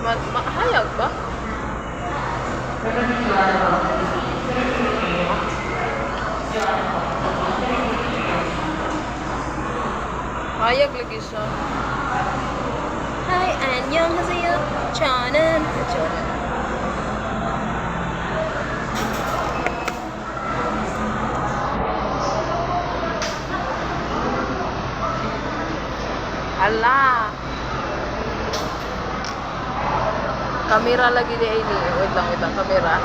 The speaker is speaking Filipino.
Hayag ba? Hayag lagi siya. Hi, 안녕하세요. 저는 Hala. Kamera lagi di ini. Wait lang, kamera.